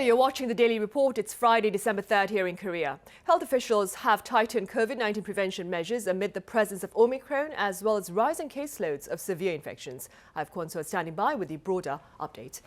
you're watching the Daily Report. It's Friday, December 3rd here in Korea. Health officials have tightened COVID-19 prevention measures amid the presence of Omicron as well as rising caseloads of severe infections. I have Kwon So standing by with the broader update.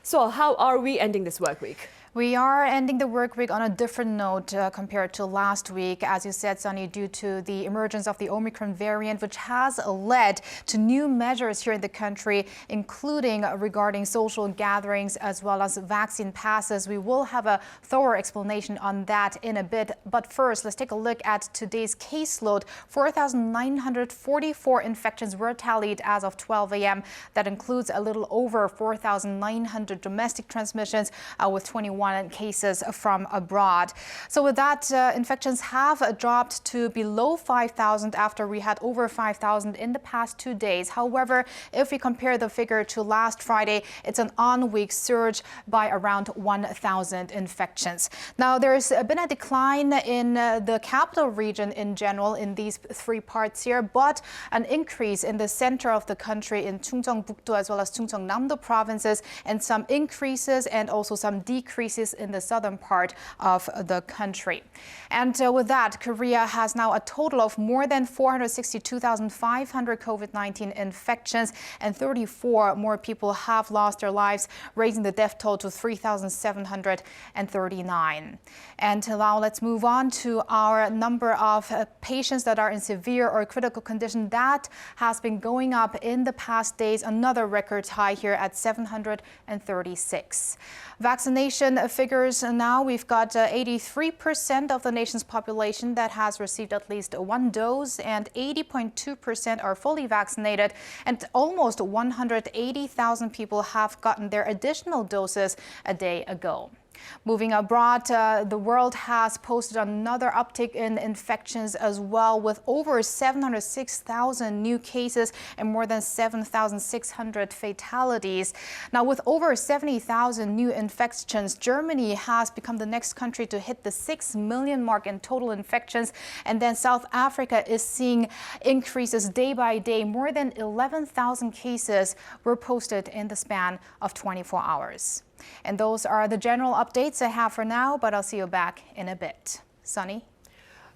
So how are we ending this work week? We are ending the work week on a different note compared to last week, as you said, Sunny, due to the emergence of the Omicron variant, which has led to new measures here in the country, including regarding social gatherings as well as vaccine passes. We will have a thorough explanation on that in a bit. But first, let's take a look at today's caseload. 4,944 infections were tallied as of 12 a.m. That includes a little over 4,900 domestic transmissions with 21 cases from abroad. So with that, infections have dropped to below 5,000 after we had over 5,000 in the past 2 days. However, if we compare the figure to last Friday, it's an on-week surge by around 1,000 infections. Now, there's been a decline in the capital region in general in these three parts here, but an increase in the center of the country in Chungcheongbuk-do as well as Chungcheongnam-do provinces, and some increases and also some decreases in the southern part of the country. And with that, Korea has now a total of more than 462,500 COVID-19 infections, and 34 more people have lost their lives, raising the death toll to 3,739. And now let's move on to our number of patients that are in severe or critical condition. That has been going up in the past days, another record high here at 736. Vaccination figures now, we've got 83% of the nation's population that has received at least one dose, and 80.2% are fully vaccinated, and almost 180,000 people have gotten their additional doses a day ago. Moving abroad, the world has posted another uptick in infections as well, with over 706,000 new cases and more than 7,600 fatalities. Now, with over 70,000 new infections, Germany has become the next country to hit the 6 million mark in total infections. And then South Africa is seeing increases day by day. More than 11,000 cases were posted in the span of 24 hours. And those are the general updates I have for now, but I'll see you back in a bit. Sunny?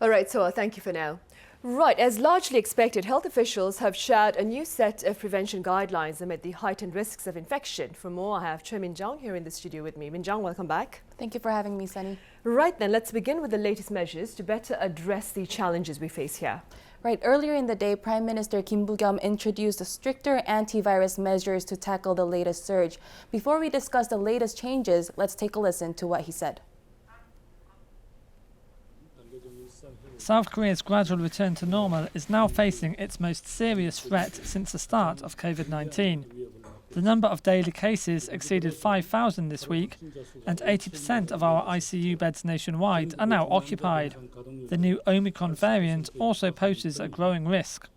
All right, so thank you for now. Right, as largely expected, health officials have shared a new set of prevention guidelines amid the heightened risks of infection. For more, I have Choi Min-jung here in the studio with me. Min-jung, welcome back. Thank you for having me, Sunny. Right then, let's begin with the latest measures to better address the challenges we face here. Right, earlier in the day, Prime Minister Kim Boo-kyum introduced stricter antivirus measures to tackle the latest surge. Before we discuss the latest changes, let's take a listen to what he said. South Korea's gradual return to normal is now facing its most serious threat since the start of COVID-19. The number of daily cases exceeded 5,000 this week, and 80% of our ICU beds nationwide are now occupied. The new Omicron variant also poses a growing risk.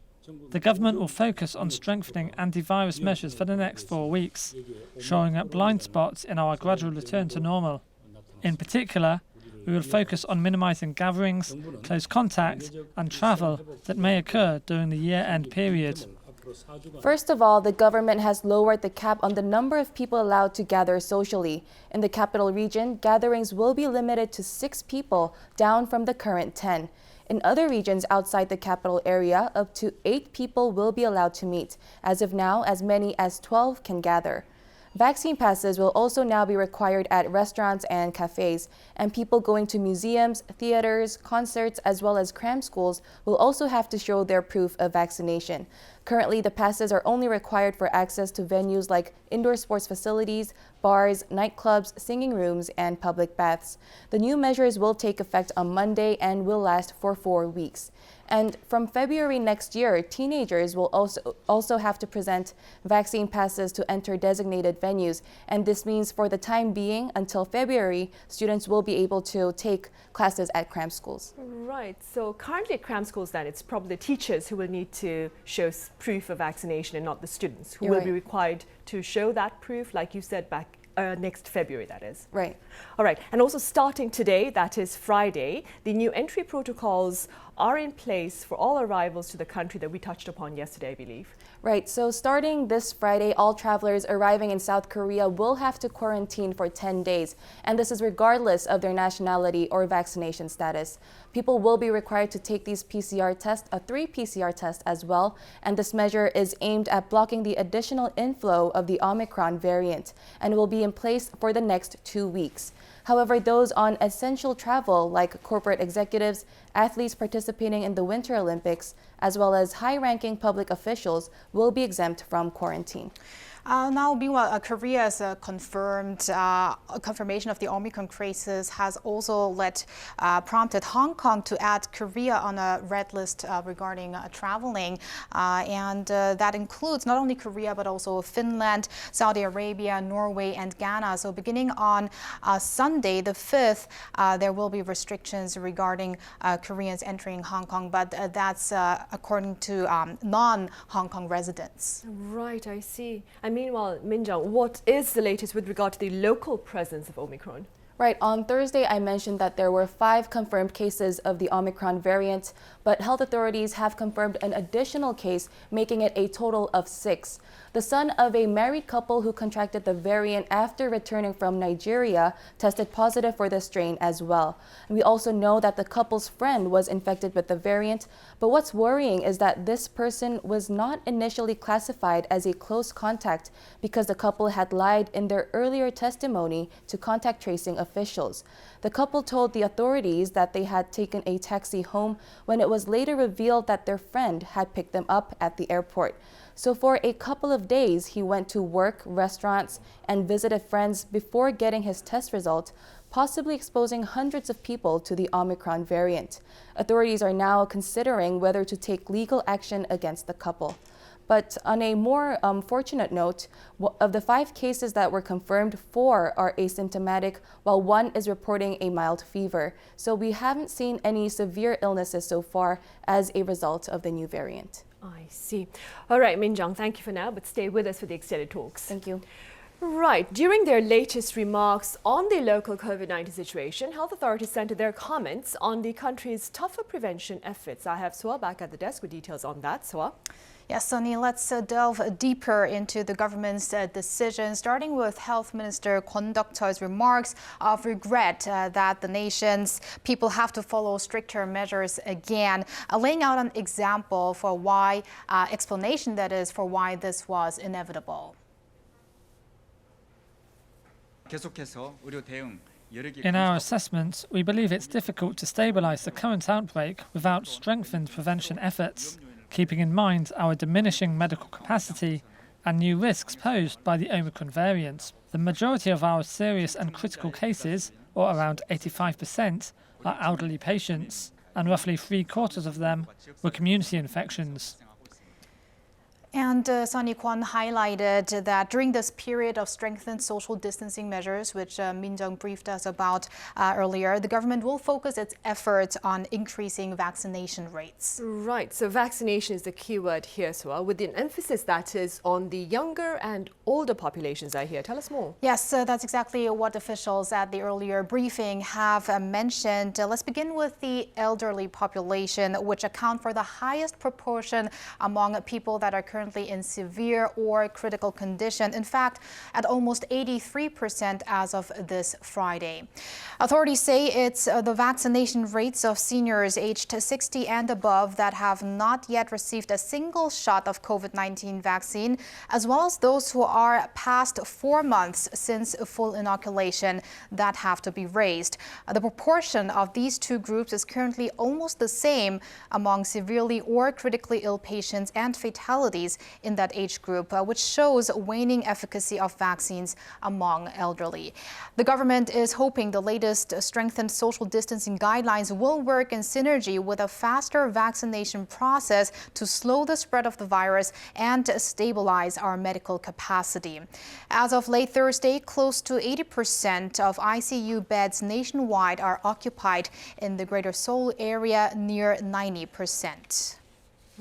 The government will focus on strengthening antivirus measures for the next 4 weeks, shoring up blind spots in our gradual return to normal. In particular, we will focus on minimizing gatherings, close contact, and travel that may occur during the year-end period. First of all, the government has lowered the cap on the number of people allowed to gather socially. In the capital region, gatherings will be limited to 6 people, down from the current 10. In other regions outside the capital area, up to 8 people will be allowed to meet. As of now, as many as 12 can gather. Vaccine passes will also now be required at restaurants and cafes, and people going to museums, theaters, concerts, as well as cram schools will also have to show their proof of vaccination. Currently, the passes are only required for access to venues like indoor sports facilities, bars, nightclubs, singing rooms, and public baths. The new measures will take effect on Monday and will last for 4 weeks. And from February next year, teenagers will also have to present vaccine passes to enter designated venues. And this means for the time being, until February, students will be able to take classes at cram schools. Right, so currently at cram schools then, it's probably the teachers who will need to show proof of vaccination and not the students who will be required to show that proof, like you said, back next February, that is. Right. All right. And also starting today, that is Friday, the new entry protocols are in place for all arrivals to the country that we touched upon yesterday, I believe. Right, so starting this Friday, all travelers arriving in South Korea will have to quarantine for 10 days, and this is regardless of their nationality or vaccination status. People will be required to take these PCR tests, a 3 PCR test as well, and this measure is aimed at blocking the additional inflow of the Omicron variant and will be in place for the next 2 weeks. However, those on essential travel, like corporate executives, athletes participating in the Winter Olympics, as well as high-ranking public officials, will be exempt from quarantine. Now, meanwhile, Korea's confirmation of the Omicron cases has also prompted Hong Kong to add Korea on a red list regarding traveling. And that includes not only Korea, but also Finland, Saudi Arabia, Norway, and Ghana. So beginning on Sunday, the 5th, there will be restrictions regarding Koreans entering Hong Kong, but that's according to non-Hong Kong residents. Right, I see. And meanwhile, Minjung, what is the latest with regard to the local presence of Omicron? Right, on Thursday, I mentioned that there were 5 confirmed cases of the Omicron variant, but health authorities have confirmed an additional case, making it a total of 6. The son of a married couple who contracted the variant after returning from Nigeria tested positive for the strain as well. And we also know that the couple's friend was infected with the variant, but what's worrying is that this person was not initially classified as a close contact because the couple had lied in their earlier testimony to contact tracing officials. The couple told the authorities that they had taken a taxi home when it was later revealed that their friend had picked them up at the airport. So for a couple of days, he went to work, restaurants, and visited friends before getting his test result, possibly exposing hundreds of people to the Omicron variant. Authorities are now considering whether to take legal action against the couple. But on a more fortunate note, of the 5 cases that were confirmed, 4 are asymptomatic, while 1 is reporting a mild fever. So we haven't seen any severe illnesses so far as a result of the new variant. I see. All right, Minjung, thank you for now, but stay with us for the extended talks. Thank you. Right. During their latest remarks on the local COVID-19 situation, health authorities centered their comments on the country's tougher prevention efforts. I have Soa back at the desk with details on that. Soa? Yes, Sunny, let's delve deeper into the government's decision, starting with Health Minister Kwon Duk-cheol's remarks of regret that the nation's people have to follow stricter measures again, laying out an example for why, explanation that is, for why this was inevitable. In our assessment, we believe it's difficult to stabilize the current outbreak without strengthened prevention efforts, keeping in mind our diminishing medical capacity and new risks posed by the Omicron variant. The majority of our serious and critical cases, or around 85%, are elderly patients, and roughly 3/4 of them were community infections. And Sonny Kwon highlighted that during this period of strengthened social distancing measures, which Min Jung briefed us about earlier, the government will focus its efforts on increasing vaccination rates. Right, so vaccination is the key word here, Soa, with an emphasis that is on the younger and older populations, I hear. Tell us more. Yes, that's exactly what officials at the earlier briefing have mentioned. Let's begin with the elderly population, which account for the highest proportion among people that are currently in severe or critical condition. In fact, at almost 83% as of this Friday. Authorities say it's the vaccination rates of seniors aged 60 and above that have not yet received a single shot of COVID-19 vaccine, as well as those who are past 4 months since full inoculation, that have to be raised. The proportion of these two groups is currently almost the same among severely or critically ill patients and fatalities in that age group, which shows waning efficacy of vaccines among elderly. The government is hoping the latest strengthened social distancing guidelines will work in synergy with a faster vaccination process to slow the spread of the virus and stabilize our medical capacity. As of late Thursday, close to 80% of ICU beds nationwide are occupied in the greater Seoul area, near 90%.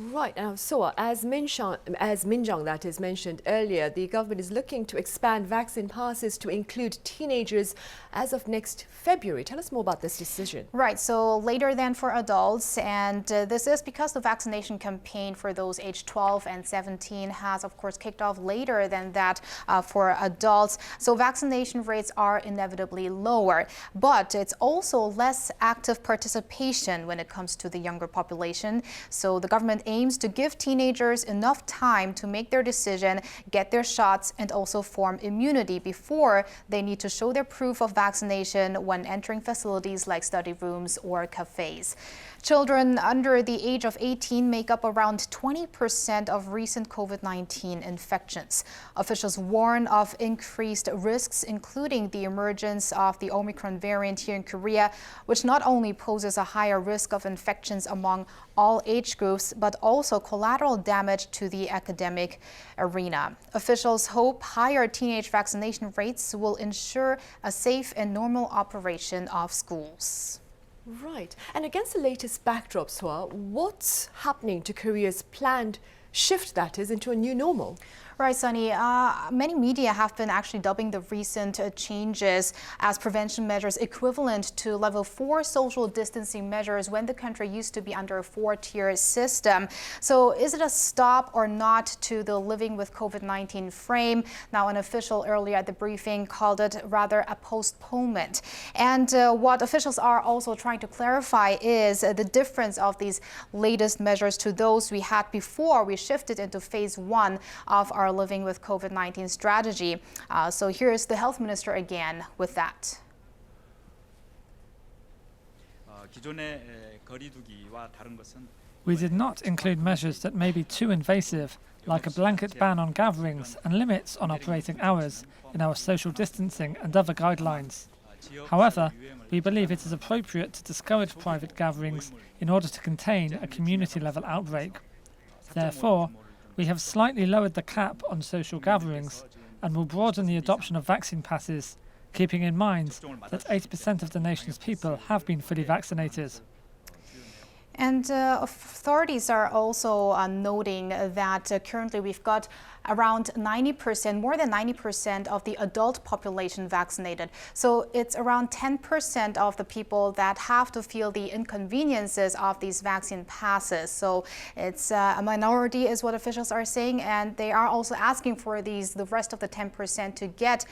Right, now, so as Minjong that is mentioned earlier, the government is looking to expand vaccine passes to include teenagers as of next February. Tell us more about this decision. Right, so later than for adults, and this is because the vaccination campaign for those aged 12 and 17 has, of course, kicked off later than that for adults. So vaccination rates are inevitably lower, but it's also less active participation when it comes to the younger population. So the government aims to give teenagers enough time to make their decision, get their shots, and also form immunity before they need to show their proof of vaccination when entering facilities like study rooms or cafes. Children under the age of 18 make up around 20% of recent COVID-19 infections. Officials warn of increased risks, including the emergence of the Omicron variant here in Korea, which not only poses a higher risk of infections among all age groups, but also collateral damage to the academic arena. Officials hope higher teenage vaccination rates will ensure a safe and normal operation of schools. Right, and against the latest backdrop, Swa, what's happening to Korea's planned shift, that is, into a new normal? Right, Sunny. Many media have been actually dubbing the recent changes as prevention measures equivalent to level 4 social distancing measures when the country used to be under a 4-tier system. So is it a stop or not to the living with COVID-19 frame? Now, an official earlier at the briefing called it rather a postponement. And what officials are also trying to clarify is the difference of these latest measures to those we had before we shifted into phase 1 of our living with COVID-19 strategy. So here's the health minister again with that. We did not include measures that may be too invasive, like a blanket ban on gatherings and limits on operating hours in our social distancing and other guidelines. However, we believe it is appropriate to discourage private gatherings in order to contain a community-level outbreak. Therefore, we have slightly lowered the cap on social gatherings and will broaden the adoption of vaccine passes, keeping in mind that 80% of the nation's people have been fully vaccinated. And authorities are also noting that currently we've got around 90%, more than 90% of the adult population vaccinated. So it's around 10% of the people that have to feel the inconveniences of these vaccine passes. So it's a minority is what officials are saying, and they are also asking for the rest of the 10% to get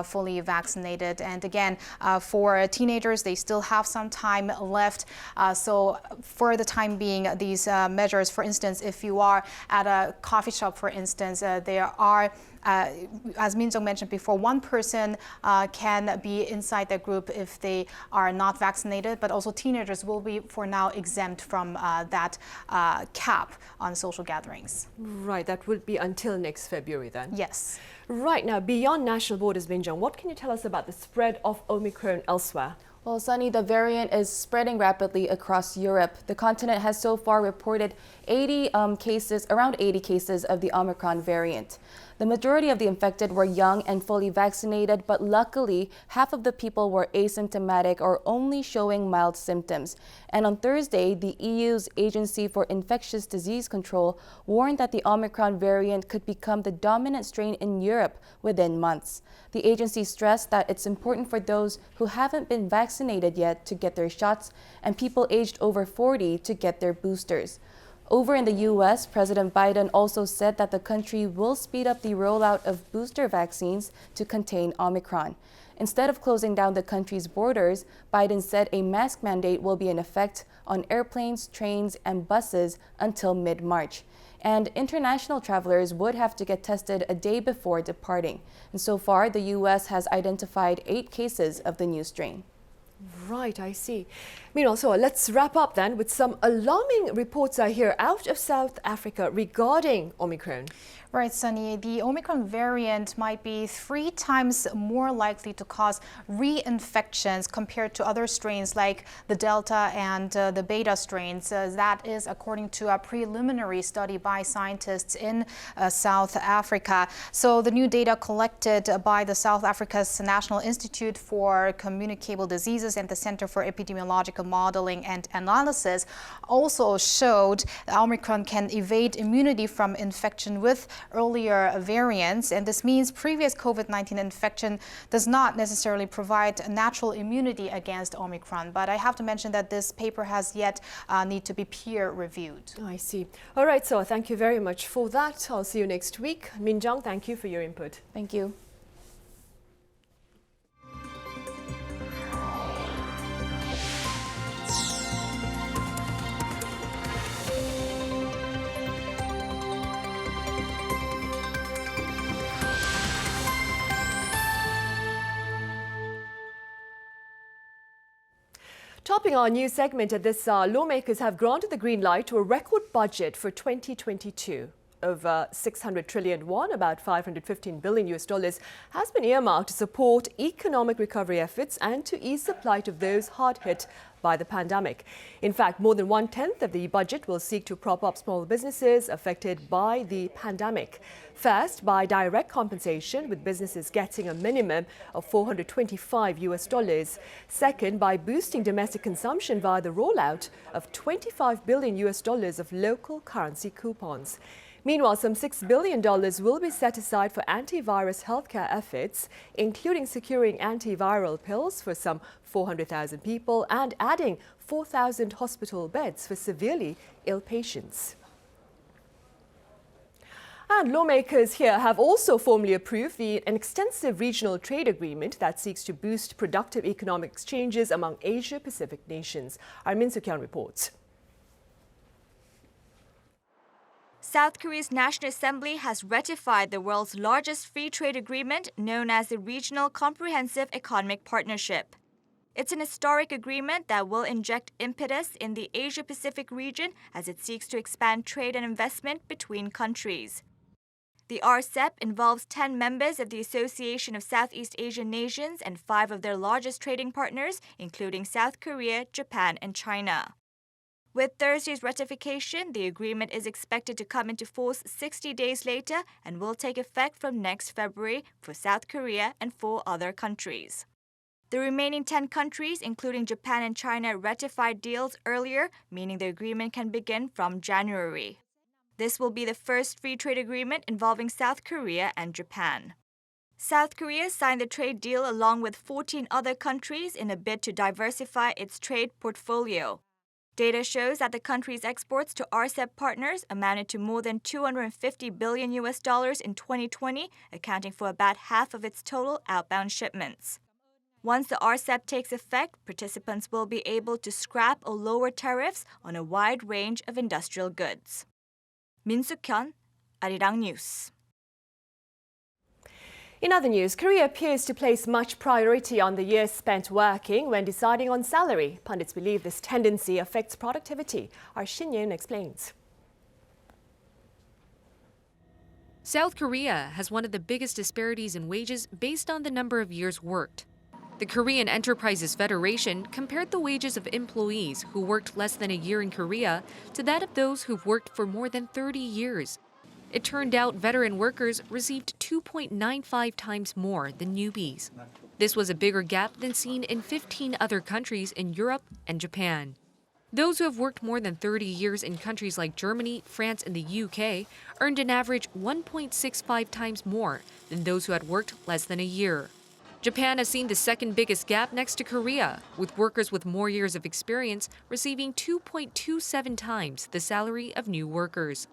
fully vaccinated. And again, for teenagers, they still have some time left. So for the time being, these measures, for instance, if you are at a coffee shop, for instance, there are, as Min-jung mentioned before, one person can be inside the group if they are not vaccinated, but also teenagers will be, for now, exempt from that cap on social gatherings. Right, that would be until next February then? Yes. Right, now, beyond national borders, Min-jung, what can you tell us about the spread of Omicron elsewhere? Well, Sunny, the variant is spreading rapidly across Europe. The continent has so far reported around 80 cases of the Omicron variant. The majority of the infected were young and fully vaccinated, but luckily, half of the people were asymptomatic or only showing mild symptoms. And on Thursday, the EU's Agency for Infectious Disease Control warned that the Omicron variant could become the dominant strain in Europe within months. The agency stressed that it's important for those who haven't been vaccinated yet to get their shots and people aged over 40 to get their boosters. Over in the U.S., President Biden also said that the country will speed up the rollout of booster vaccines to contain Omicron. Instead of closing down the country's borders, Biden said a mask mandate will be in effect on airplanes, trains, and buses until mid-March. And international travelers would have to get tested a day before departing. And so far, the U.S. has identified 8 cases of the new strain. Right, I see. Meanwhile, so let's wrap up then with some alarming reports I hear out of South Africa regarding Omicron. Right, Sunny. The Omicron variant might be 3 times more likely to cause reinfections compared to other strains like the Delta and the Beta strains. That is according to a preliminary study by scientists in South Africa. So the new data collected by the South Africa's National Institute for Communicable Diseases Diseases and the Center for Epidemiological Modeling and Analysis also showed that Omicron can evade immunity from infection with earlier variants, and this means previous COVID-19 infection does not necessarily provide natural immunity against Omicron. But I have to mention that this paper has yet need to be peer reviewed. I see. All right, so thank you very much for that. I'll see you next week. Minjung, thank you for your input. Thank you. Topping our news segment at this hour, lawmakers have granted the green light to a record budget for 2022. Over 600 trillion won, about $515 billion has been earmarked to support economic recovery efforts and to ease the plight of those hard hit by the pandemic. In fact, more than 1/10 of the budget will seek to prop up small businesses affected by the pandemic. First, by direct compensation, with businesses getting a minimum of $425. Second, by boosting domestic consumption via the rollout of $25 billion of local currency coupons. Meanwhile, some $6 billion will be set aside for antivirus healthcare efforts, including securing antiviral pills for some 400,000 people and adding 4,000 hospital beds for severely ill patients. And lawmakers here have also formally approved an extensive regional trade agreement that seeks to boost productive economic exchanges among Asia-Pacific nations. Our Min Soo-kyun reports. South Korea's National Assembly has ratified the world's largest free trade agreement known as the Regional Comprehensive Economic Partnership. It's an historic agreement that will inject impetus in the Asia-Pacific region as it seeks to expand trade and investment between countries. The RCEP involves 10 members of the Association of Southeast Asian Nations and 5 of their largest trading partners, including South Korea, Japan, and China. With Thursday's ratification, the agreement is expected to come into force 60 days later and will take effect from next February for South Korea and 4 other countries. The remaining 10 countries, including Japan and China, ratified deals earlier, meaning the agreement can begin from January. This will be the first free trade agreement involving South Korea and Japan. South Korea signed the trade deal along with 14 other countries in a bid to diversify its trade portfolio. Data shows that the country's exports to RCEP partners amounted to more than $250 billion in 2020, accounting for about half of its total outbound shipments. Once the RCEP takes effect, participants will be able to scrap or lower tariffs on a wide range of industrial goods. Min Soo-kyun, Arirang News. In other news, Korea appears to place much priority on the years spent working when deciding on salary. Pundits believe this tendency affects productivity. Our Shin Yin explains. South Korea has one of the biggest disparities in wages based on the number of years worked. The Korean Enterprises Federation compared the wages of employees who worked less than a year in Korea to that of those who've worked for more than 30 years. It turned out veteran workers received 2.95 times more than newbies. This was a bigger gap than seen in 15 other countries in Europe and Japan. Those who have worked more than 30 years in countries like Germany, France, and the UK earned an average 1.65 times more than those who had worked less than a year. Japan has seen the second biggest gap next to Korea, with workers with more years of experience receiving 2.27 times the salary of new workers.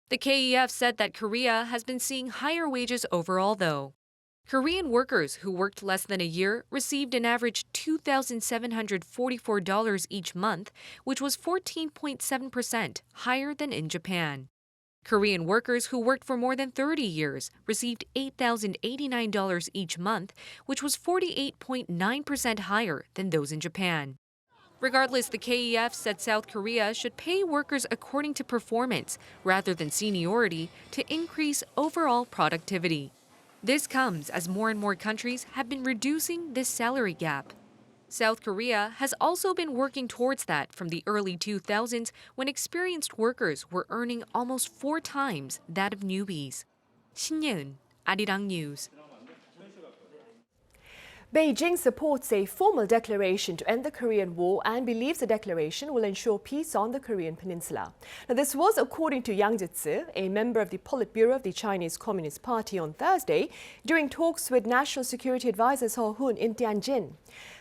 The KEF said that Korea has been seeing higher wages overall, though. Korean workers who worked less than a year received an average $2,744 each month, which was 14.7% higher than in Japan. Korean workers who worked for more than 30 years received $8,089 each month, which was 48.9% higher than those in Japan. Regardless, the KEF said South Korea should pay workers according to performance rather than seniority to increase overall productivity. This comes as more and more countries have been reducing this salary gap. South Korea has also been working towards that from the early 2000s when experienced workers were earning almost 4 times that of newbies. Shin Yeun, Arirang News. Beijing supports a formal declaration to end the Korean War and believes the declaration will ensure peace on the Korean peninsula. Now, this was according to Yang Jitsu, a member of the Politburo of the Chinese Communist Party, on Thursday during talks with National Security Advisor Seo Hoon in Tianjin.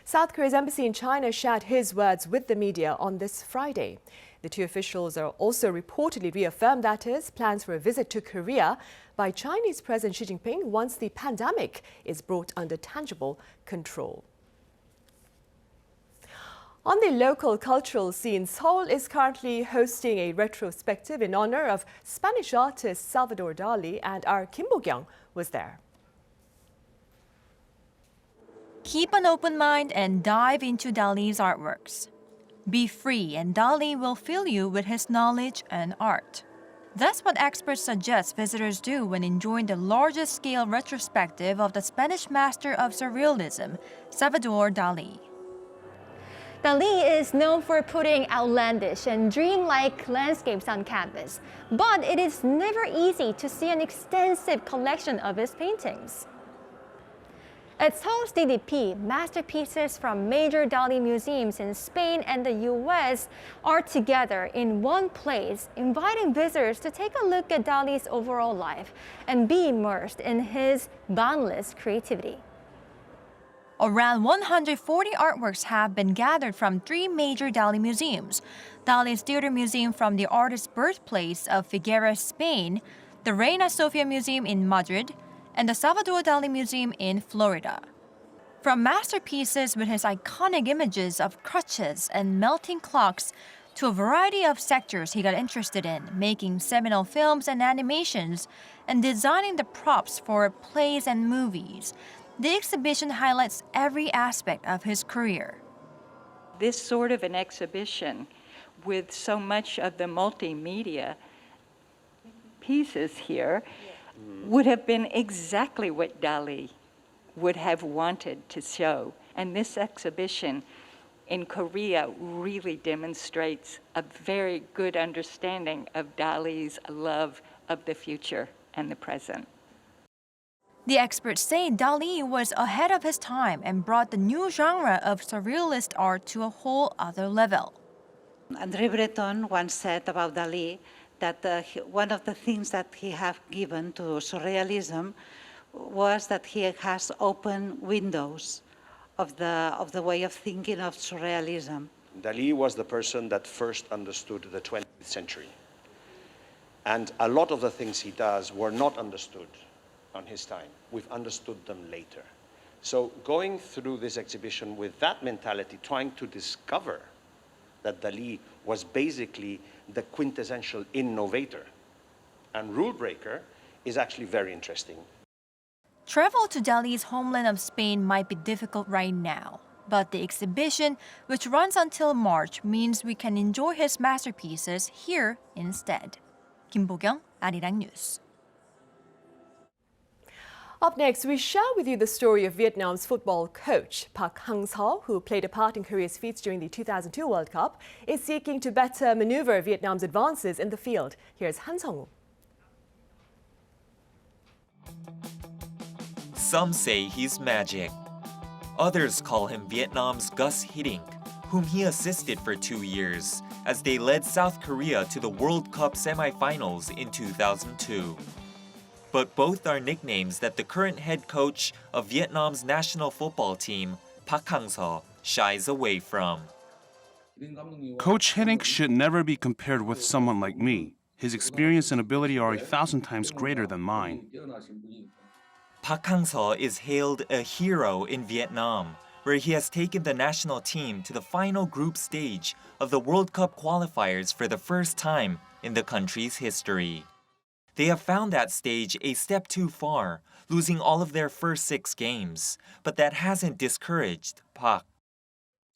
South Korea's embassy in China shared his words with the media on this Friday. The two officials are also reportedly reaffirmed, that is, plans for a visit to Korea by Chinese President Xi Jinping once the pandemic is brought under tangible control. On the local cultural scene, Seoul is currently hosting a retrospective in honor of Spanish artist Salvador Dali, and our Kim Bo-kyung was there. Keep an open mind and dive into Dali's artworks. Be free and Dali will fill you with his knowledge and art. That's what experts suggest visitors do when enjoying the largest-scale retrospective of the Spanish master of surrealism, Salvador Dali. Dali is known for putting outlandish and dreamlike landscapes on canvas, but it is never easy to see an extensive collection of his paintings. At Seoul's DDP, masterpieces from major Dali museums in Spain and the U.S. are together in one place, inviting visitors to take a look at Dali's overall life and be immersed in his boundless creativity. Around 140 artworks have been gathered from 3 major Dali museums: Dali's Theater Museum from the artist's birthplace of Figueres, Spain, the Reina Sofia Museum in Madrid, and the Salvador Dali Museum in Florida. From masterpieces with his iconic images of crutches and melting clocks to a variety of sectors he got interested in, making seminal films and animations, and designing the props for plays and movies, the exhibition highlights every aspect of his career. This sort of an exhibition with so much of the multimedia pieces here would have been exactly what Dali would have wanted to show. And this exhibition in Korea really demonstrates a very good understanding of Dali's love of the future and the present. The experts say Dali was ahead of his time and brought the new genre of surrealist art to a whole other level. André Breton once said about Dali that one of the things that he has given to surrealism was that he has opened windows of the way of thinking of surrealism. Dali was the person that first understood the 20th century. And a lot of the things he does were not understood on his time. We've understood them later. So going through this exhibition with that mentality, trying to discover that Dali was basically the quintessential innovator and rule breaker is actually very interesting. Travel to Dali's homeland of Spain might be difficult right now, but the exhibition, which runs until March, means we can enjoy his masterpieces here instead. Kim Bo-kyung, Arirang News. Up next, we share with you the story of Vietnam's football coach. Park Hang-seo, who played a part in Korea's feats during the 2002 World Cup, is seeking to better maneuver Vietnam's advances in the field. Here's Han Sung-woo. Some say he's magic. Others call him Vietnam's Gus Hiddink, whom he assisted for 2 years as they led South Korea to the World Cup semifinals in 2002. But both are nicknames that the current head coach of Vietnam's national football team, Park Hang-seo, shies away from. Coach Hiddink should never be compared with someone like me. His experience and ability are 1,000 times greater than mine. Park Hang-seo is hailed a hero in Vietnam, where he has taken the national team to the final group stage of the World Cup qualifiers for the first time in the country's history. They have found that stage a step too far, losing all of their first 6 games, but that hasn't discouraged Park.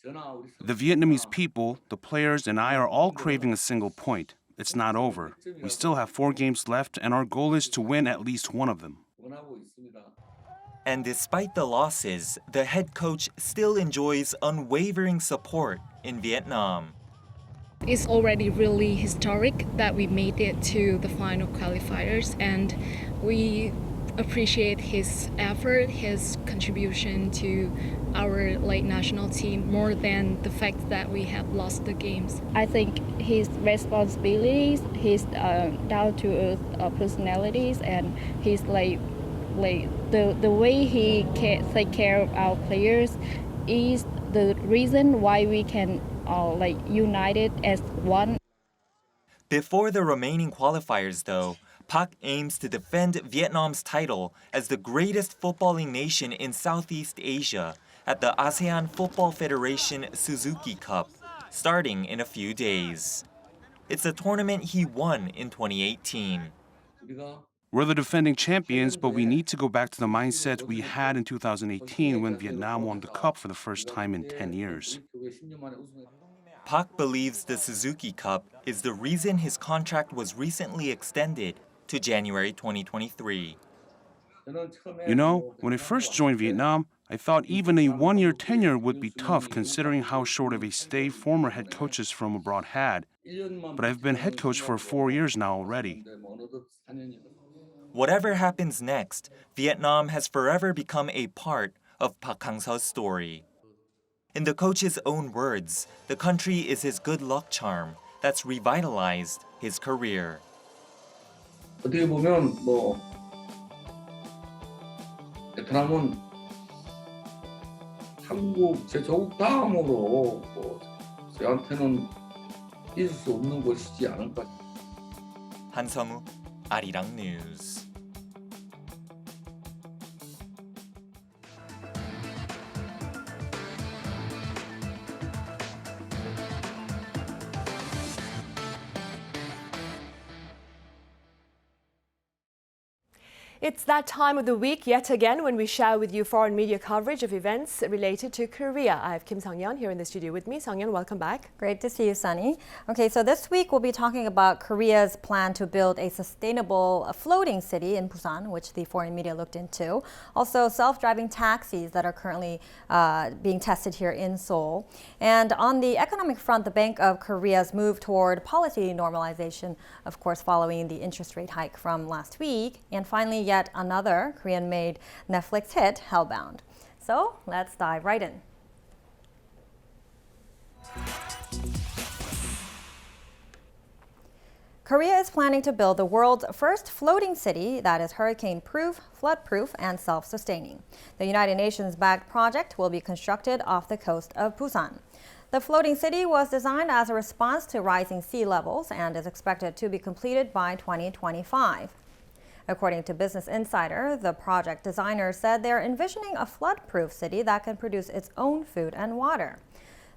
The Vietnamese people, the players, and I are all craving a single point. It's not over. We still have 4 games left, and our goal is to win at least one of them. And despite the losses, the head coach still enjoys unwavering support in Vietnam. It's already really historic that we made it to the final qualifiers, and we appreciate his effort, his contribution to our national team more than the fact that we have lost the games. I think his responsibilities, his down-to-earth personalities, and his the way he take care of our players is the reason why we can united as one. Before the remaining qualifiers, though, Park aims to defend Vietnam's title as the greatest footballing nation in Southeast Asia at the ASEAN Football Federation Suzuki Cup, starting in a few days. It's a tournament he won in 2018. We're the defending champions, but we need to go back to the mindset we had in 2018 when Vietnam won the cup for the first time in 10 years. Park believes the Suzuki Cup is the reason his contract was recently extended to January 2023. You know, when I first joined Vietnam, I thought even a one-year tenure would be tough considering how short of a stay former head coaches from abroad had. But I've been head coach for 4 years now already. Whatever happens next, Vietnam has forever become a part of Park Hang-seo's story. In the coach's own words, the country is his good luck charm that's revitalized his career. 어떻게 보면 베트남은 한국, 제 조국 다음으로 저한테는 잊을 수 없는 곳이지 않을까. 한성우, 아리랑 뉴스. It's that time of the week yet again when we share with you foreign media coverage of events related to Korea. I have Kim Sang-yeon here in the studio with me. Sang-yeon, welcome back. Great to see you, Sunny. Okay, so this week we'll be talking about Korea's plan to build a sustainable floating city in Busan, which the foreign media looked into. Also, self-driving taxis that are currently being tested here in Seoul. And on the economic front, the Bank of Korea's move toward policy normalization, of course, following the interest rate hike from last week. And finally, yet another Korean-made Netflix hit, Hellbound. So let's dive right in. Korea is planning to build the world's first floating city that is hurricane-proof, flood-proof, and self-sustaining. The United Nations-backed project will be constructed off the coast of Busan. The floating city was designed as a response to rising sea levels and is expected to be completed by 2025. According to Business Insider, the project designers said they're envisioning a flood-proof city that can produce its own food and water.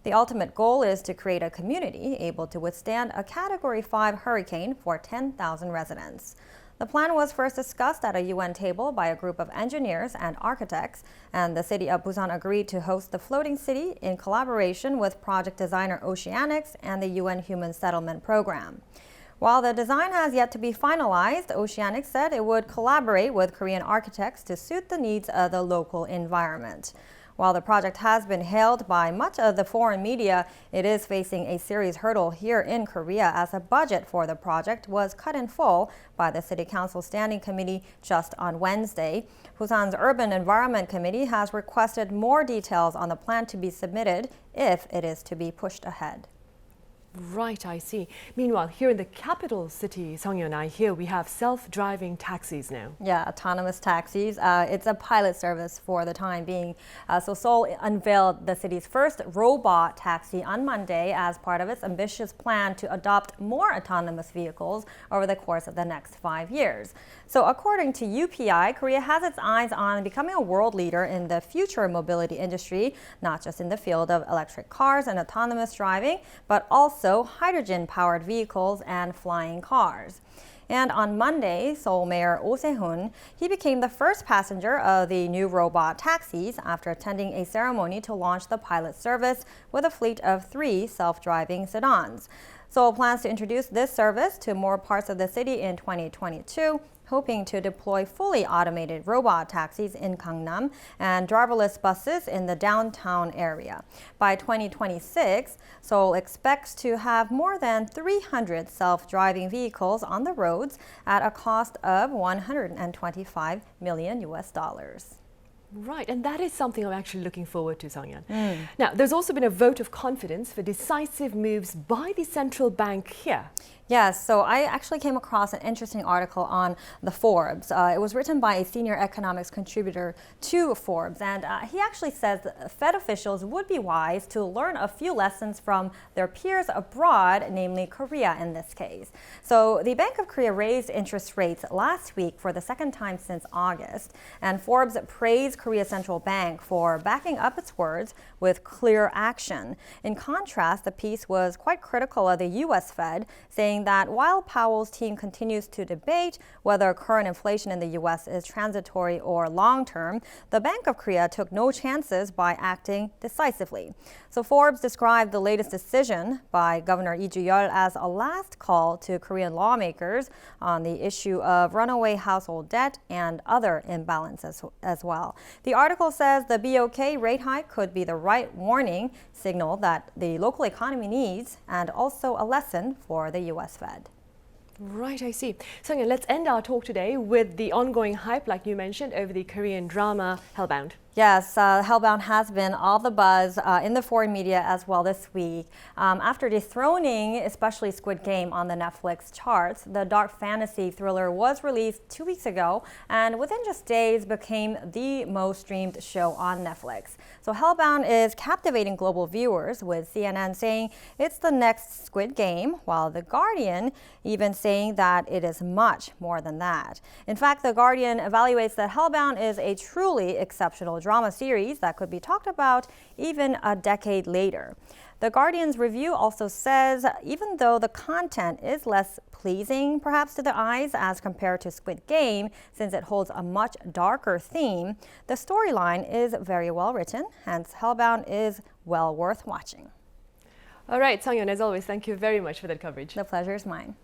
The ultimate goal is to create a community able to withstand a Category 5 hurricane for 10,000 residents. The plan was first discussed at a UN table by a group of engineers and architects, and the city of Busan agreed to host the floating city in collaboration with project designer Oceanics and the UN Human Settlement Program. While the design has yet to be finalized, Oceanics said it would collaborate with Korean architects to suit the needs of the local environment. While the project has been hailed by much of the foreign media, it is facing a serious hurdle here in Korea as the budget for the project was cut in full by the City Council Standing Committee just on Wednesday. Busan's Urban Environment Committee has requested more details on the plan to be submitted if it is to be pushed ahead. Right, I see. Meanwhile, here in the capital city, Sang-yeon, I hear we have self-driving taxis now. Yeah, autonomous taxis. It's a pilot service for the time being. So Seoul unveiled the city's first robot taxi on Monday as part of its ambitious plan to adopt more autonomous vehicles over the course of the next 5 years. So according to UPI, Korea has its eyes on becoming a world leader in the future mobility industry, not just in the field of electric cars and autonomous driving, but also hydrogen-powered vehicles and flying cars. And on Monday, Seoul Mayor Oh Se-hoon, he became the first passenger of the new robot taxis after attending a ceremony to launch the pilot service with a fleet of 3 self-driving sedans. Seoul plans to introduce this service to more parts of the city in 2022, hoping to deploy fully automated robot taxis in Gangnam and driverless buses in the downtown area. By 2026, Seoul expects to have more than 300 self-driving vehicles on the roads at a cost of $125 million. Right, and that is something I'm actually looking forward to, Sang-yeon. Now, there's also been a vote of confidence for decisive moves by the central bank here. Yes, so I actually came across an interesting article on the Forbes. It was written by a senior economics contributor to Forbes, and he actually says that Fed officials would be wise to learn a few lessons from their peers abroad, namely Korea in this case. So the Bank of Korea raised interest rates last week for the second time since August, and Forbes praised Korea's central bank for backing up its words with clear action. In contrast, the piece was quite critical of the U.S. Fed, saying that while Powell's team continues to debate whether current inflation in the U.S. is transitory or long-term, the Bank of Korea took no chances by acting decisively. So Forbes described the latest decision by Governor Lee Ju-yeol as a last call to Korean lawmakers on the issue of runaway household debt and other imbalances as well. The article says the BOK rate hike could be the right warning signal that the local economy needs and also a lesson for the U.S. Fed. Right, I see. So let's end our talk today with the ongoing hype, like you mentioned, over the Korean drama Hellbound. Yes, Hellbound has been all the buzz in the foreign media as well this week. After dethroning especially Squid Game on the Netflix charts, the dark fantasy thriller was released 2 weeks ago and within just days became the most streamed show on Netflix. So Hellbound is captivating global viewers, with CNN saying it's the next Squid Game, while The Guardian even saying that it is much more than that. In fact, The Guardian evaluates that Hellbound is a truly exceptional drama series that could be talked about even a decade later. The Guardian's review also says even though the content is less pleasing perhaps to the eyes as compared to Squid Game, since it holds a much darker theme, the storyline is very well written, hence Hellbound is well worth watching. All right, Sang-yeon, as always, thank you very much for that coverage. The pleasure is mine.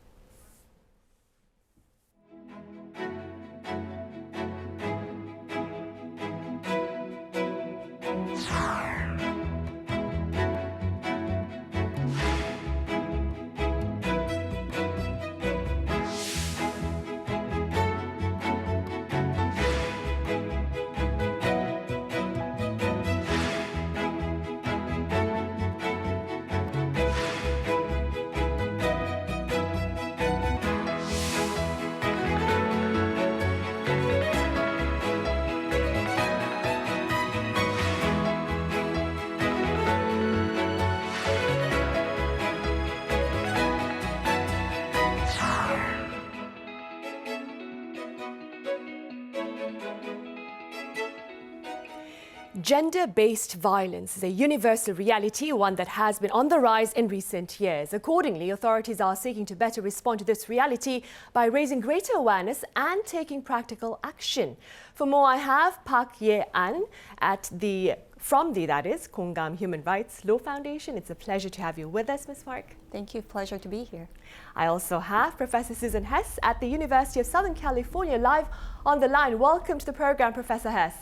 Gender-based violence is a universal reality, one that has been on the rise in recent years. Accordingly, authorities are seeking to better respond to this reality by raising greater awareness and taking practical action. For more, I have Park Hang-seo from the Konggam Human Rights Law Foundation. It's a pleasure to have you with us, Ms. Park. Thank you. Pleasure to be here. I also have Professor Susan Hess at the University of Southern California live on the line. Welcome to the program, Professor Hess.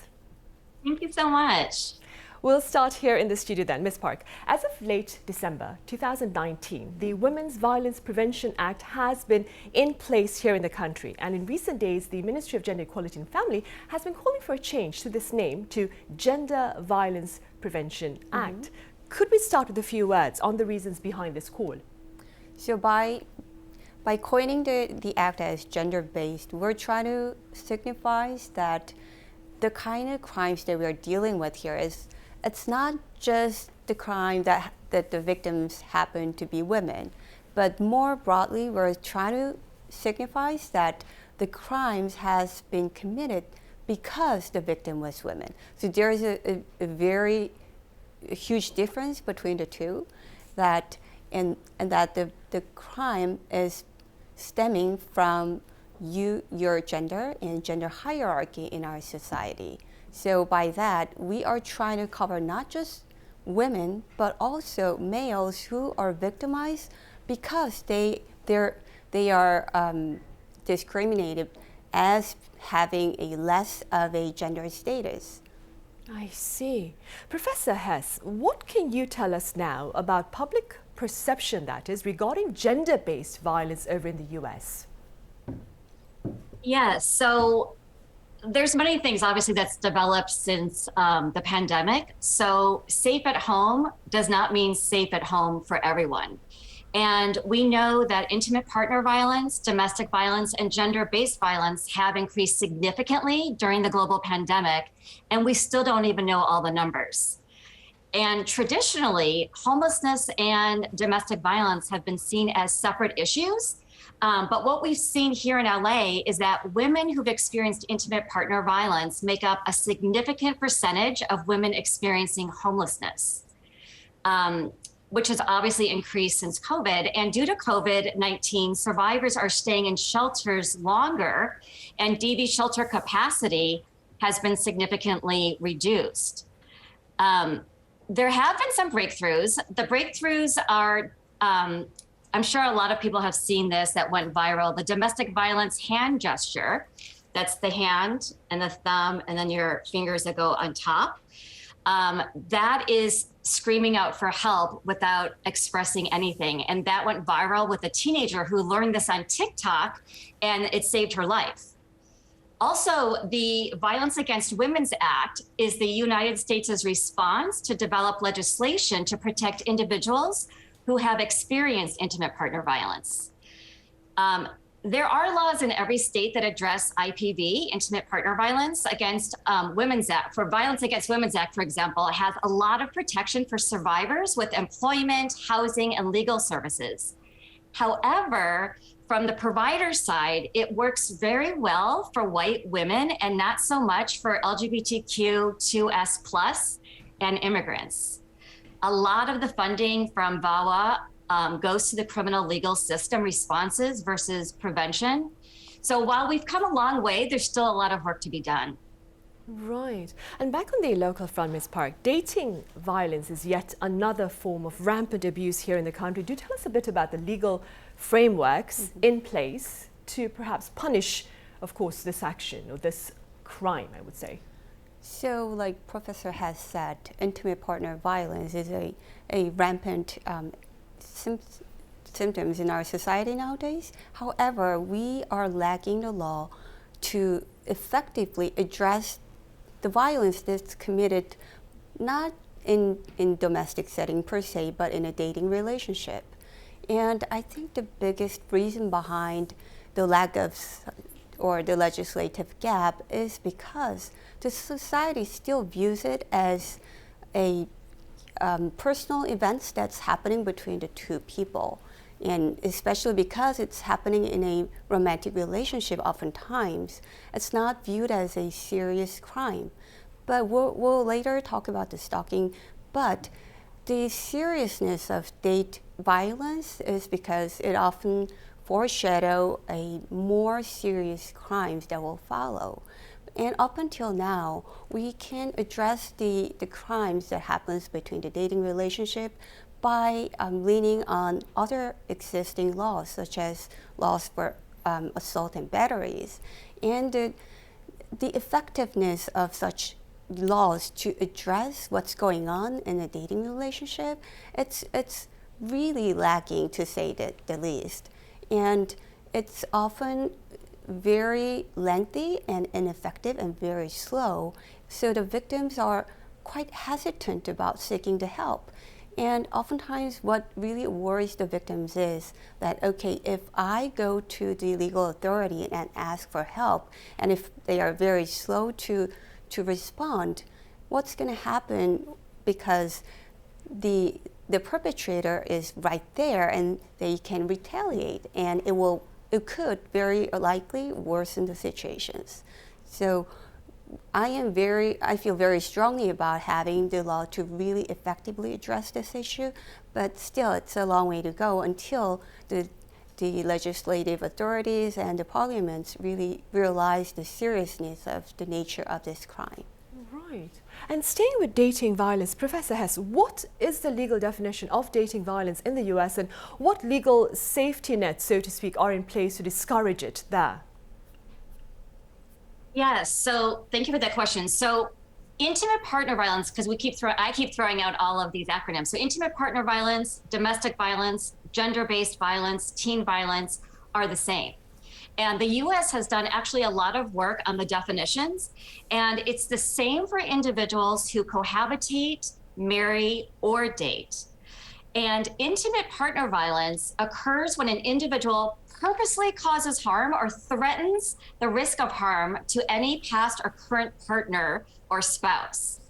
Thank you so much. We'll start here in the studio then. Ms. Park, as of late December 2019, the Women's Violence Prevention Act has been in place here in the country. And in recent days, the Ministry of Gender Equality and Family has been calling for a change to this name to Gender Violence Prevention Act. Could we start with a few words on the reasons behind this call? So by coining the act as gender-based, we're trying to signify that the kind of crimes that we're dealing with here it's not just the crime that the victims happen to be women, but more broadly, we're trying to signify that the crimes has been committed because the victim was women. So there is a very huge difference between the two, that and that the crime is stemming from your gender and gender hierarchy in our society. So by that, we are trying to cover not just women, but also males who are victimized because they are discriminated as having a less of a gender status. I see. Professor Hess, what can you tell us now about public perception, that is, regarding gender-based violence over in the US? Yes, so there's many things obviously that's developed since the pandemic. So safe at home does not mean safe at home for everyone. And we know that intimate partner violence, domestic violence, and gender-based violence have increased significantly during the global pandemic, and we still don't even know all the numbers. And traditionally, homelessness and domestic violence have been seen as separate issues. But what we've seen here in LA is that women who've experienced intimate partner violence make up a significant percentage of women experiencing homelessness, which has obviously increased since COVID. And due to COVID-19, survivors are staying in shelters longer, and DV shelter capacity has been significantly reduced. There have been some breakthroughs. The breakthroughs are, I'm sure a lot of people have seen this that went viral, the domestic violence hand gesture. That's the hand and the thumb and then your fingers that go on top. That is screaming out for help without expressing anything. And that went viral with a teenager who learned this on TikTok, and it saved her life. Also, the Violence Against Women's Act is the United States' response to develop legislation to protect individuals who have experienced intimate partner violence. There are laws in every state that address IPV, intimate partner violence against Women's Act. For Violence Against Women's Act, for example, has a lot of protection for survivors with employment, housing, and legal services. However, from the provider side, it works very well for white women and not so much for LGBTQ2S+ and immigrants. A lot of the funding from VAWA goes to the criminal legal system responses versus prevention. So while we've come a long way, there's still a lot of work to be done. Right. And back on the local front, Ms. Park, dating violence is yet another form of rampant abuse here in the country. Do tell us a bit about the legal frameworks in place to perhaps punish, of course, this action or this crime, I would say. So, like Professor has said, intimate partner violence is a rampant symptoms in our society nowadays. However, we are lacking the law to effectively address the violence that's committed not in domestic setting per se, but in a dating relationship. And I think the biggest reason behind the lack of or the legislative gap is because the society still views it as a personal events that's happening between the two people. And especially because it's happening in a romantic relationship oftentimes, it's not viewed as a serious crime. But we'll later talk about the stalking, but the seriousness of date violence is because it often foreshadows a more serious crimes that will follow. And up until now, we can address the crimes that happens between the dating relationship by leaning on other existing laws, such as laws for assault and batteries. And the effectiveness of such laws to address what's going on in a dating relationship, it's really lacking, to say the least. And it's often very lengthy and ineffective and very slow, so the victims are quite hesitant about seeking the help. And oftentimes what really worries the victims is that, okay, if I go to the legal authority and ask for help, and if they are very slow to respond, what's going to happen? Because the perpetrator is right there and they can retaliate, and it could very likely worsen the situations. So I feel very strongly about having the law to really effectively address this issue, but still it's a long way to go until the legislative authorities and the parliaments really realize the seriousness of the nature of this crime. Right. Right. And staying with dating violence, Professor Hess, what is the legal definition of dating violence in the US and what legal safety nets, so to speak, are in place to discourage it there? Yes, so thank you for that question. So intimate partner violence, because I keep throwing out all of these acronyms. So intimate partner violence, domestic violence, gender-based violence, teen violence are the same. And the US has done actually a lot of work on the definitions, and it's the same for individuals who cohabitate, marry, or date. And intimate partner violence occurs when an individual purposely causes harm or threatens the risk of harm to any past or current partner or spouse.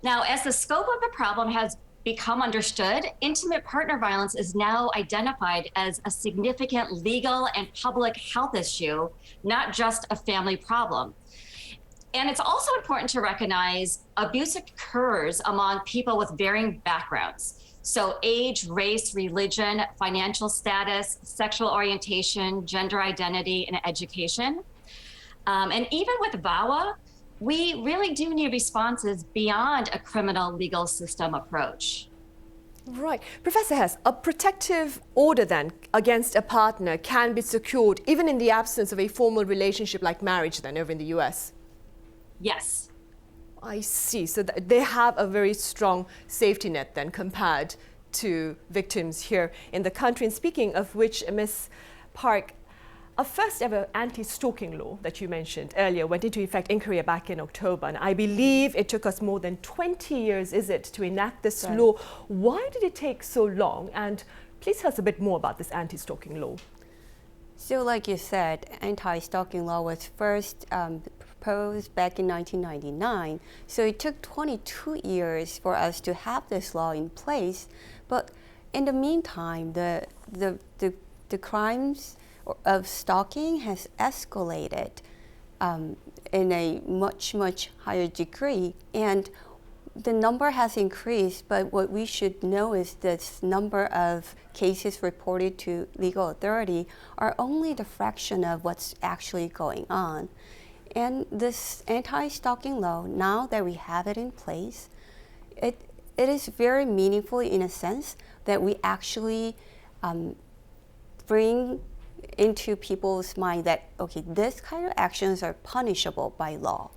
Now, as the scope of the problem has become understood, intimate partner violence is now identified as a significant legal and public health issue, not just a family problem. And it's also important to recognize abuse occurs among people with varying backgrounds. So age, race, religion, financial status, sexual orientation, gender identity, and education. And even with VAWA, we really do need responses beyond a criminal legal system approach. Right. Professor Hess, a protective order then against a partner can be secured even in the absence of a formal relationship like marriage then over in the US? Yes. I see. So they have a very strong safety net then compared to victims here in the country. And speaking of which, Ms. Park, a first ever anti-stalking law that you mentioned earlier went into effect in Korea back in October. And I believe it took us more than 20 years, is it, to enact this law? Why did it take so long? And please tell us a bit more about this anti-stalking law. So like you said, anti-stalking law was first proposed back in 1999. So it took 22 years for us to have this law in place. But in the meantime, the crimes of stalking has escalated in a much higher degree. And the number has increased, but what we should know is this number of cases reported to legal authority are only the fraction of what's actually going on. And this anti-stalking law, now that we have it in place, it is very meaningful in a sense that we actually bring into people's mind that, okay, this kind of actions are punishable by law.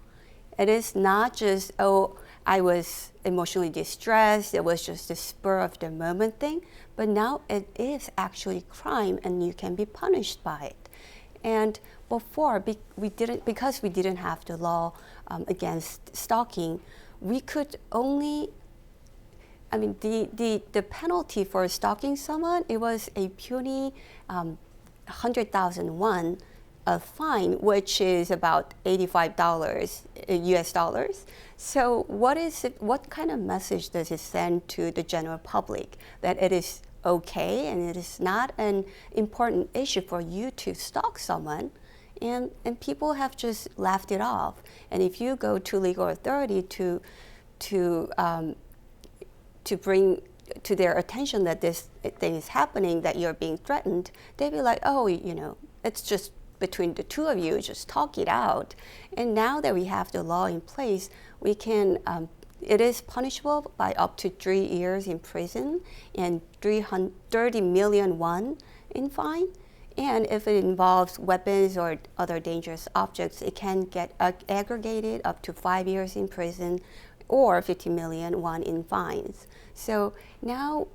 It is not just, oh, I was emotionally distressed, it was just a spur of the moment thing, but now it is actually crime and you can be punished by it. And before, because we didn't have the law against stalking, we could only, I mean, the penalty for stalking someone, it was a puny 100,000 won of fine, which is about $85 US dollars. So what kind of message does it send to the general public that it is okay and it is not an important issue for you to stalk someone? And people have just laughed it off. And if you go to legal authority to bring to their attention that this thing is happening, that you're being threatened, they'd be like, oh, you know, it's just between the two of you, just talk it out. And now that we have the law in place, we can, it is punishable by up to 3 years in prison and 30 million won in fine. And if it involves weapons or other dangerous objects, it can get aggregated up to 5 years in prison or 50 million won in fines. So now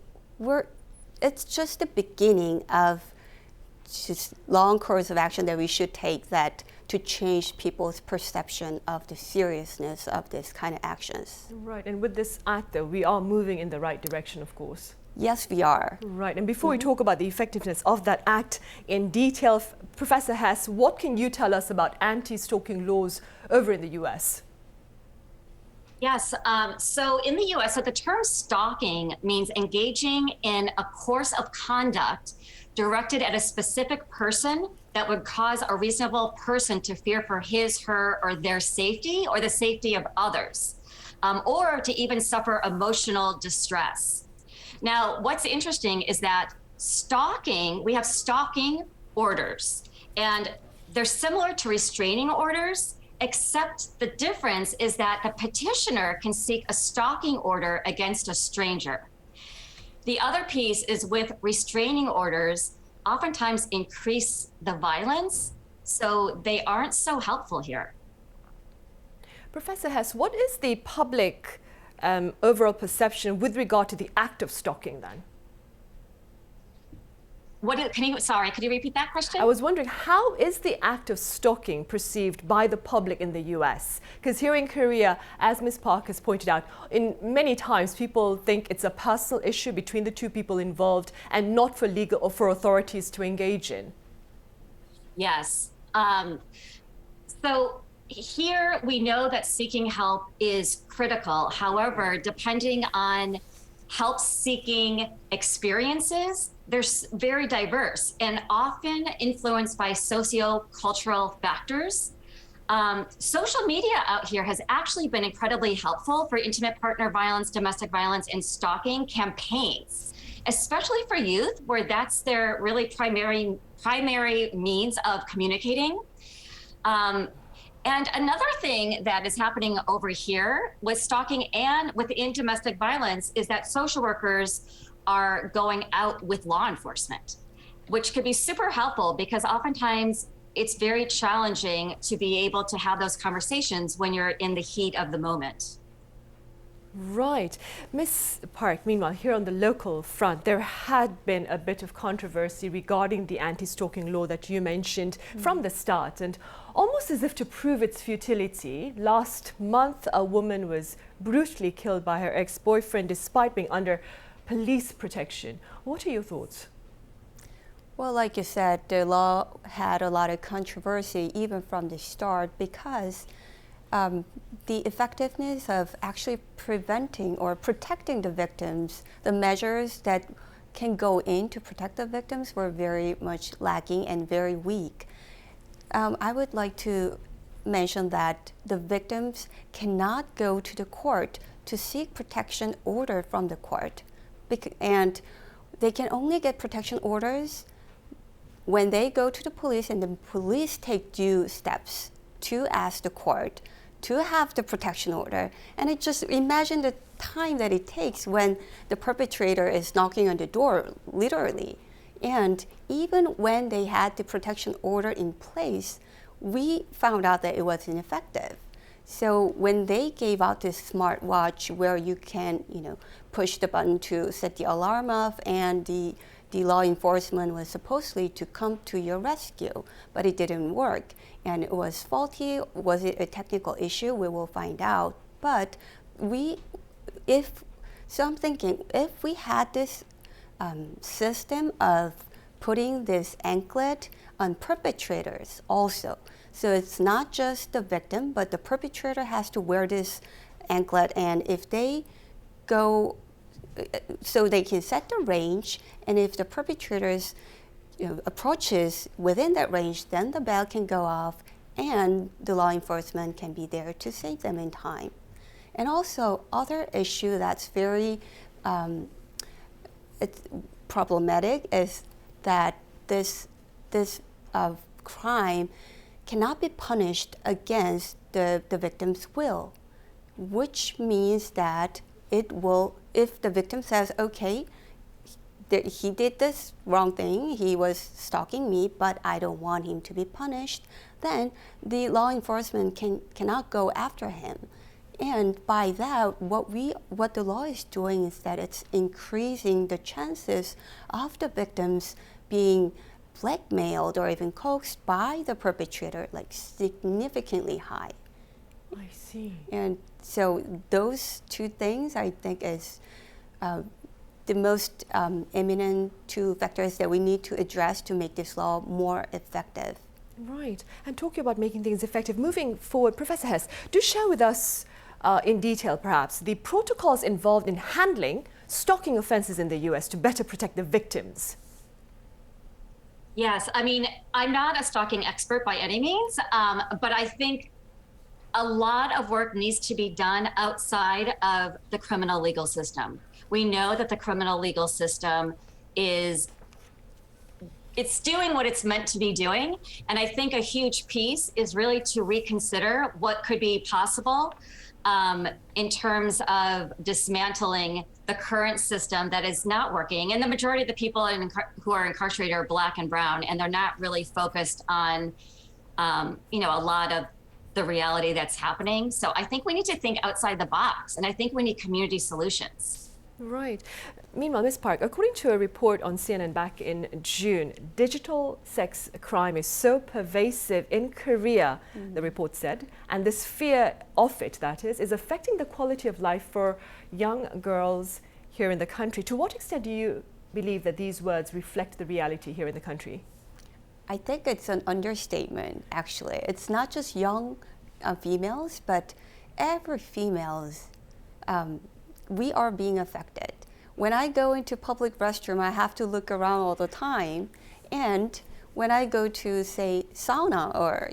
it's just the beginning of just long course of action that we should take that to change people's perception of the seriousness of this kind of actions. Right, and with this act though, we are moving in the right direction, of course. Yes, we are. Right, and before we talk about the effectiveness of that act in detail, Professor Hess, what can you tell us about anti-stalking laws over in the US? Yes, so in the US, so the term stalking means engaging in a course of conduct directed at a specific person that would cause a reasonable person to fear for his, her, or their safety or the safety of others, or to even suffer emotional distress. Now, what's interesting is that stalking, we have stalking orders, and they're similar to restraining orders, except the difference is that the petitioner can seek a stalking order against a stranger. The other piece is with restraining orders, oftentimes increase the violence, so they aren't so helpful here. Professor Hess, what is the public overall perception with regard to the act of stalking then? Could you repeat that question? I was wondering, how is the act of stalking perceived by the public in the US? Because here in Korea, as Ms. Park has pointed out, in many times people think it's a personal issue between the two people involved and not for legal or for authorities to engage in. Yes. So here we know that seeking help is critical. However, depending on help-seeking experiences, they're very diverse and often influenced by socio-cultural factors. Social media out here has actually been incredibly helpful for intimate partner violence, domestic violence, and stalking campaigns, especially for youth, where that's their really primary means of communicating. And another thing that is happening over here with stalking and within domestic violence is that social workers are going out with law enforcement, which could be super helpful because oftentimes it's very challenging to be able to have those conversations when you're in the heat of the moment. Right. Ms. Park, meanwhile, here on the local front, there had been a bit of controversy regarding the anti-stalking law that you mentioned from the start. And almost as if to prove its futility, last month a woman was brutally killed by her ex-boyfriend despite being under police protection. What are your thoughts? Well, like you said, the law had a lot of controversy even from the start because the effectiveness of actually preventing or protecting the victims, the measures that can go in to protect the victims were very much lacking and very weak. I would like to mention that the victims cannot go to the court to seek protection order from the court. And they can only get protection orders when they go to the police and the police take due steps to ask the court to have the protection order. And I just imagine the time that it takes when the perpetrator is knocking on the door, literally. And even when they had the protection order in place, we found out that it was ineffective. So when they gave out this smartwatch where you can, push the button to set the alarm off and the law enforcement was supposedly to come to your rescue, but it didn't work. And it was faulty. Was it a technical issue? We will find out. But I'm thinking, if we had this system of putting this anklet on perpetrators also, so it's not just the victim, but the perpetrator has to wear this anklet, and if they go, so they can set the range, and if the perpetrators approaches within that range, then the bell can go off and the law enforcement can be there to save them in time. And also, other issue that's very it's problematic is that this crime cannot be punished against the victim's will, which means that it will, if the victim says, okay, he did this wrong thing, he was stalking me, but I don't want him to be punished, then the law enforcement cannot go after him. And by that, what the law is doing is that it's increasing the chances of the victims being blackmailed or even coaxed by the perpetrator, like significantly high. I see. And so those two things, I think, is the most eminent two factors that we need to address to make this law more effective. Right. And talking about making things effective, moving forward, Professor Hess, do share with us in detail, perhaps, the protocols involved in handling stalking offenses in the U.S. to better protect the victims. Yes, I mean, I'm not a stalking expert by any means, but I think a lot of work needs to be done outside of the criminal legal system. We know that the criminal legal system is it's doing what it's meant to be doing. And I think a huge piece is really to reconsider what could be possible in terms of dismantling the current system that is not working. And the majority of the people who are incarcerated are Black and brown, and they're not really focused on, a lot of the reality that's happening. So I think we need to think outside the box, and I think we need community solutions. Right. Meanwhile, Ms. Park, according to a report on CNN back in June, digital sex crime is so pervasive in Korea, the report said, and this fear of it, that is affecting the quality of life for young girls here in the country. To what extent do you believe that these words reflect the reality here in the country? I think it's an understatement, actually. It's not just young females, but every females. We are being affected. When I go into public restroom, I have to look around all the time. And when I go to, say, sauna or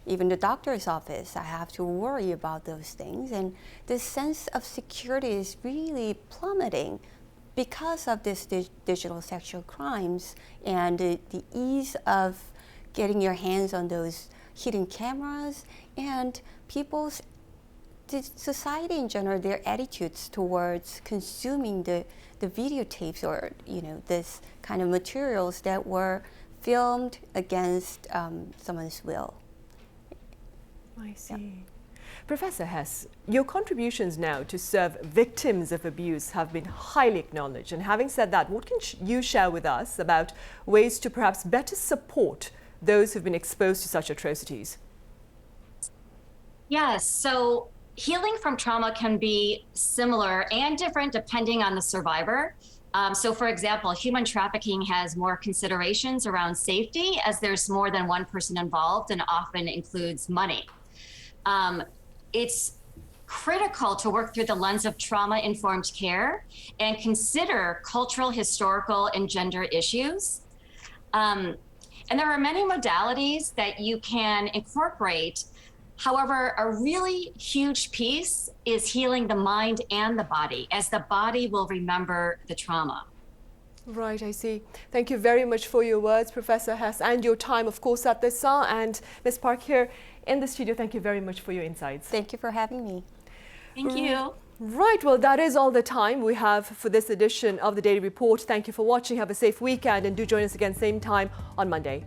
even the doctor's office, I have to worry about those things. And this sense of security is really plummeting because of this digital sexual crimes and the ease of getting your hands on those hidden cameras and people's society in general, their attitudes towards consuming the videotapes or this kind of materials that were filmed against someone's will. I see. Yeah. Professor Hess, your contributions now to serve victims of abuse have been highly acknowledged. And having said that, what can you share with us about ways to perhaps better support those who've been exposed to such atrocities? Yes, so healing from trauma can be similar and different depending on the survivor. So for example, human trafficking has more considerations around safety as there's more than one person involved and often includes money. It's critical to work through the lens of trauma-informed care and consider cultural, historical, and gender issues. And there are many modalities that you can incorporate. However, a really huge piece is healing the mind and the body, as the body will remember the trauma. Right, I see. Thank you very much for your words, Professor Hess, and your time, of course, at the SA. And Ms. Park here in the studio, thank you very much for your insights. Thank you for having me. Thank you. Right, well, that is all the time we have for this edition of the Daily Report. Thank you for watching. Have a safe weekend and do join us again same time on Monday.